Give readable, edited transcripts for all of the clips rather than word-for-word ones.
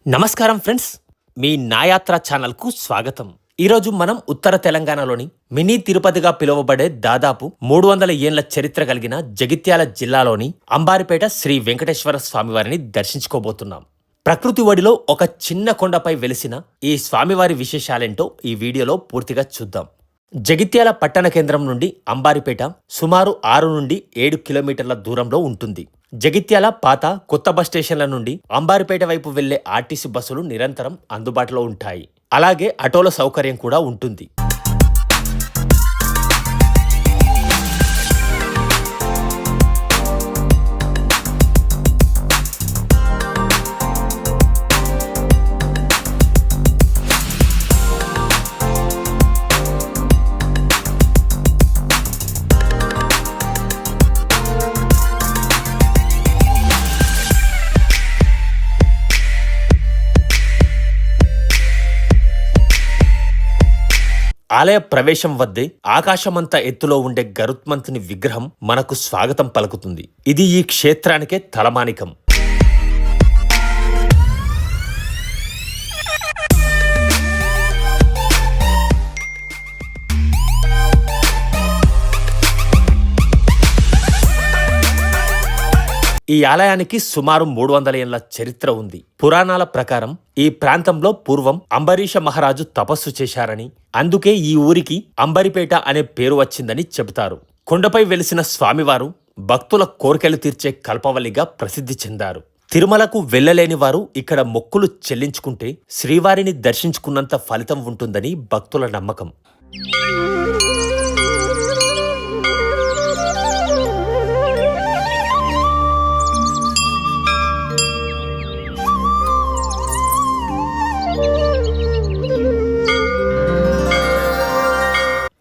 నమస్కారం ఫ్రెండ్స్, మీ నాయాత్ర ఛానల్కు స్వాగతం. ఈరోజు మనం ఉత్తర తెలంగాణలోని మినీ తిరుపతిగా పిలువబడే దాదాపు 300 ఏళ్ల చరిత్ర కలిగిన జగిత్యాల జిల్లాలోని అంబారిపేట శ్రీ వెంకటేశ్వర స్వామివారిని దర్శించుకోబోతున్నాం. ప్రకృతి ఒడిలో ఒక చిన్న కొండపై వెలిసిన ఈ స్వామివారి విశేషాలేంటో ఈ వీడియోలో పూర్తిగా చూద్దాం. జగిత్యాల పట్టణ కేంద్రం నుండి అంబారిపేట సుమారు 6 నుండి 7 కిలోమీటర్ల దూరంలో ఉంటుంది. జగిత్యాల పాత కొత్త బస్ స్టేషన్ల నుండి అంబారిపేట వైపు వెళ్లే ఆర్టీసీ బస్సులు నిరంతరం అందుబాటులో ఉంటాయి. అలాగే ఆటోల సౌకర్యం కూడా ఉంటుంది. ఆలయ ప్రవేశం వద్దే ఆకాశమంత ఎత్తులో ఉండే గరుత్మంతుని విగ్రహం మనకు స్వాగతం పలుకుతుంది. ఇది ఈ క్షేత్రానికే తలమానికం. ఈ ఆలయానికి సుమారు 300 ఏళ్ల చరిత్ర ఉంది. పురాణాల ప్రకారం ఈ ప్రాంతంలో పూర్వం అంబరీష మహారాజు తపస్సు చేశారని, అందుకే ఈ ఊరికి అంబరిపేట అనే పేరు వచ్చిందని చెబుతారు. కొండపై వెలిసిన స్వామివారు భక్తుల కోరికలు తీర్చే కల్పవల్లిగా ప్రసిద్ధి చెందారు. తిరుమలకు వెళ్లలేని వారు ఇక్కడ మొక్కులు చెల్లించుకుంటే శ్రీవారిని దర్శించుకున్నంత ఫలితం ఉంటుందని భక్తుల నమ్మకం.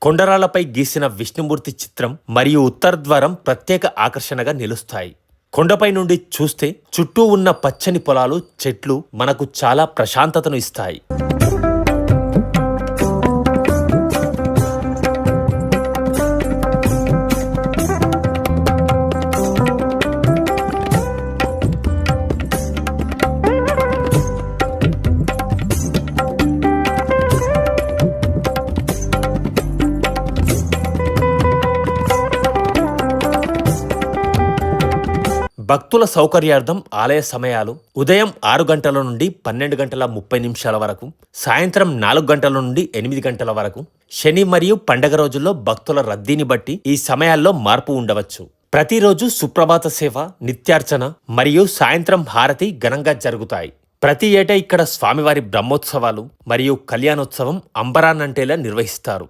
కొండరాళ్లపై గీసిన విష్ణుమూర్తి చిత్రం మరియు ఉత్తర ద్వారం ప్రత్యేక ఆకర్షణగా నిలుస్తాయి. కొండపై నుండి చూస్తే చుట్టూ ఉన్న పచ్చని పొలాలు, చెట్లు మనకు చాలా ప్రశాంతతను ఇస్తాయి. భక్తుల సౌకర్యార్థం ఆలయ సమయాలు ఉదయం 6 గంటల నుండి 12 గంటల 30 నిమిషాల వరకు, సాయంత్రం 4 గంటల నుండి 8 గంటల వరకు. శని మరియు పండగ రోజుల్లో భక్తుల రద్దీని బట్టి ఈ సమయాల్లో మార్పు ఉండవచ్చు. ప్రతిరోజు సుప్రభాత సేవ, నిత్యార్చన మరియు సాయంత్రం హారతి ఘనంగా జరుగుతాయి. ప్రతి ఏటా ఇక్కడ స్వామివారి బ్రహ్మోత్సవాలు మరియు కళ్యాణోత్సవం అంబరాన్నంటేలా నిర్వహిస్తారు.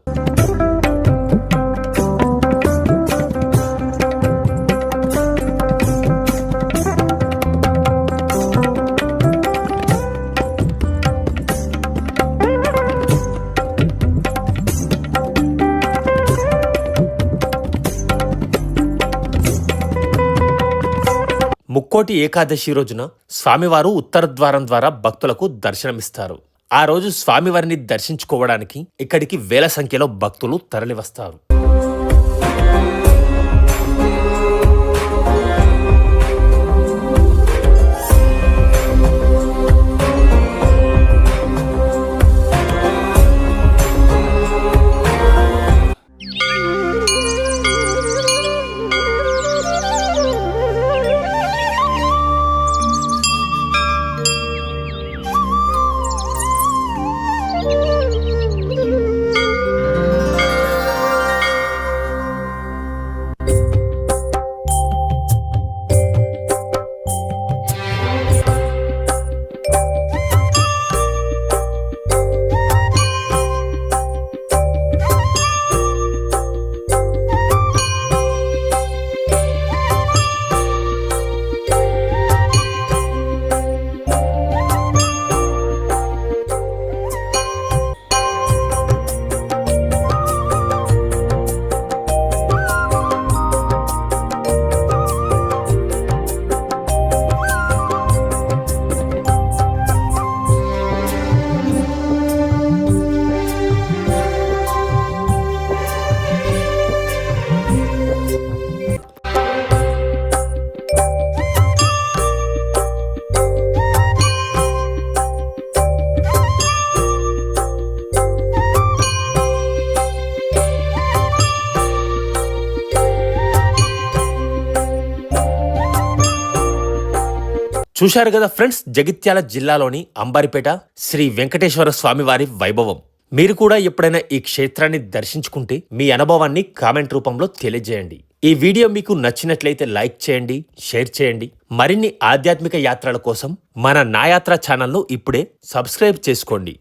ముక్కోటి ఏకాదశి రోజున స్వామివారు ఉత్తర ద్వారం ద్వారా భక్తులకు దర్శనమిస్తారు. ఆ రోజు స్వామివారిని దర్శించుకోవడానికి ఇక్కడికి వేల సంఖ్యలో భక్తులు తరలివస్తారు. చూశారు కదా ఫ్రెండ్స్, జగిత్యాల జిల్లాలోని అంబారిపేట శ్రీ వెంకటేశ్వర స్వామి వారి వైభవం. మీరు కూడా ఎప్పుడైనా ఈ క్షేత్రాన్ని దర్శించుకుంటే మీ అనుభవాన్ని కామెంట్ రూపంలో తెలియజేయండి. ఈ వీడియో మీకు నచ్చినట్లయితే లైక్ చేయండి, షేర్ చేయండి. మరిన్ని ఆధ్యాత్మిక యాత్రల కోసం మన నాయాత్ర ఛానల్ను ఇప్పుడే సబ్స్క్రైబ్ చేసుకోండి.